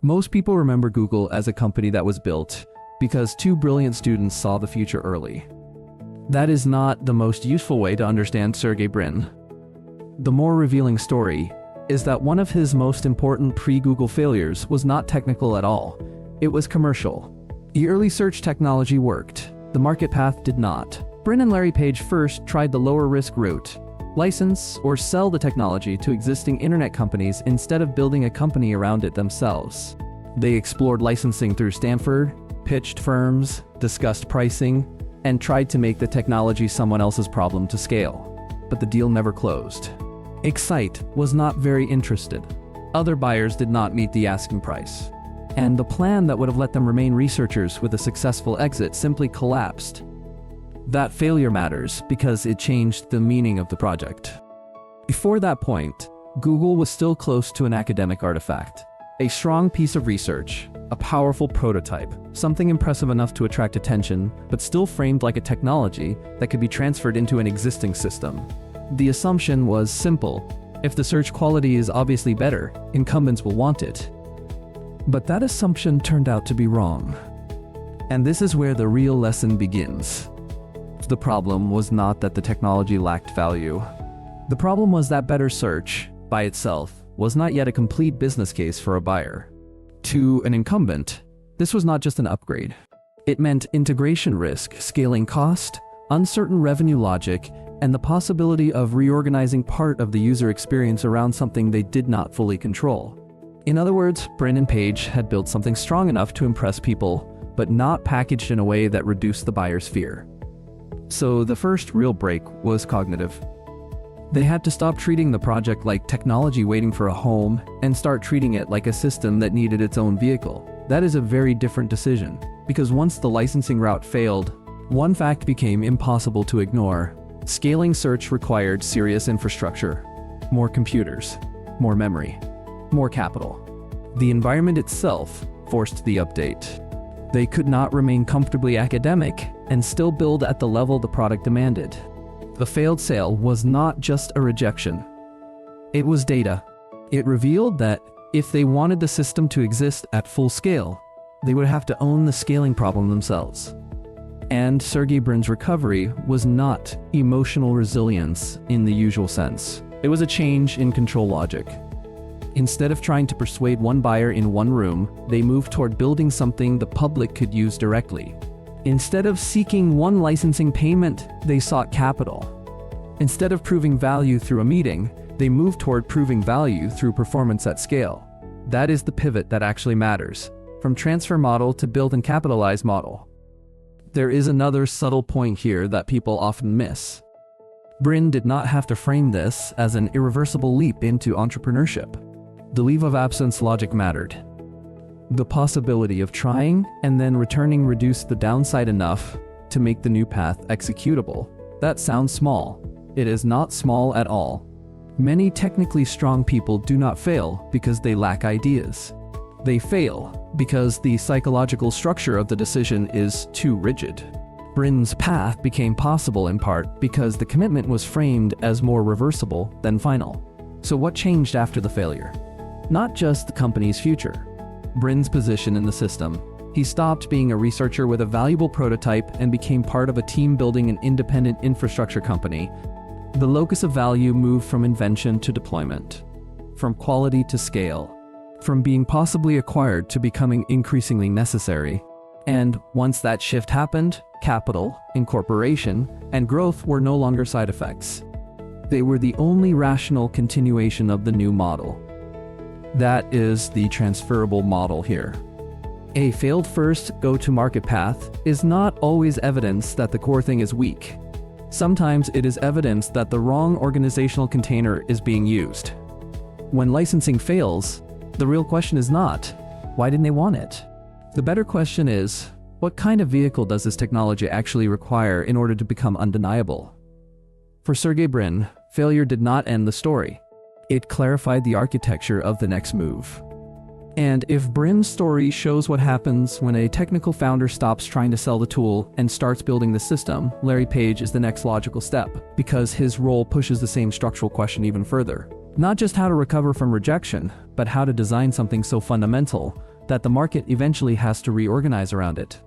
Most people remember Google as a company that was built because two brilliant students saw the future early. That is not the most useful way to understand Sergey Brin. The more revealing story is that one of his most important pre-Google failures was not technical at all. It was commercial. The early search technology worked. The market path did not. Brin and Larry Page first tried the lower-risk route: license or sell the technology to existing internet companies instead of building a company around it themselves. They explored licensing through Stanford, pitched firms, discussed pricing, and tried to make the technology someone else's problem to scale. But the deal never closed. Excite was not very interested. Other buyers did not meet the asking price. And the plan that would have let them remain researchers with a successful exit simply collapsed. That failure matters because it changed the meaning of the project. Before that point, Google was still close to an academic artifact. A strong piece of research, a powerful prototype, something impressive enough to attract attention, but still framed like a technology that could be transferred into an existing system. The assumption was simple: if the search quality is obviously better, incumbents will want it. But that assumption turned out to be wrong. And this is where the real lesson begins. The problem was not that the technology lacked value. The problem was that better search, by itself, was not yet a complete business case for a buyer. To an incumbent, this was not just an upgrade. It meant integration risk, scaling cost, uncertain revenue logic, and the possibility of reorganizing part of the user experience around something they did not fully control. In other words, Brin and Page had built something strong enough to impress people, but not packaged in a way that reduced the buyer's fear. So the first real break was cognitive. They had to stop treating the project like technology waiting for a home and start treating it like a system that needed its own vehicle. That is a very different decision, because once the licensing route failed, one fact became impossible to ignore. Scaling search required serious infrastructure, more computers, more memory, more capital. The environment itself forced the update. They could not remain comfortably academic and still build at the level the product demanded. The failed sale was not just a rejection. It was data. It revealed that if they wanted the system to exist at full scale, they would have to own the scaling problem themselves. And Sergey Brin's recovery was not emotional resilience in the usual sense. It was a change in control logic. Instead of trying to persuade one buyer in one room, they moved toward building something the public could use directly. Instead of seeking one licensing payment, they sought capital. Instead of proving value through a meeting, they moved toward proving value through performance at scale. That is the pivot that actually matters, from transfer model to build and capitalize model. There is another subtle point here that people often miss. Brin did not have to frame this as an irreversible leap into entrepreneurship. The leave of absence logic mattered. The possibility of trying and then returning reduced the downside enough to make the new path executable. That sounds small. It is not small at all. Many technically strong people do not fail because they lack ideas. They fail because the psychological structure of the decision is too rigid. Brin's path became possible in part because the commitment was framed as more reversible than final. So what changed after the failure? Not just the company's future. Brin's position in the system. He stopped being a researcher with a valuable prototype and became part of a team building an independent infrastructure company. The locus of value moved from invention to deployment, from quality to scale, from being possibly acquired to becoming increasingly necessary. And once that shift happened, capital, incorporation, and growth were no longer side effects. They were the only rational continuation of the new model. That is the transferable model here. A failed first go-to-market path is not always evidence that the core thing is weak. Sometimes it is evidence that the wrong organizational container is being used. When licensing fails, the real question is not, why didn't they want it? The better question is, what kind of vehicle does this technology actually require in order to become undeniable? For Sergey Brin, failure did not end the story. It clarified the architecture of the next move. And if Brin's story shows what happens when a technical founder stops trying to sell the tool and starts building the system, Larry Page is the next logical step, because his role pushes the same structural question even further. Not just how to recover from rejection, but how to design something so fundamental that the market eventually has to reorganize around it.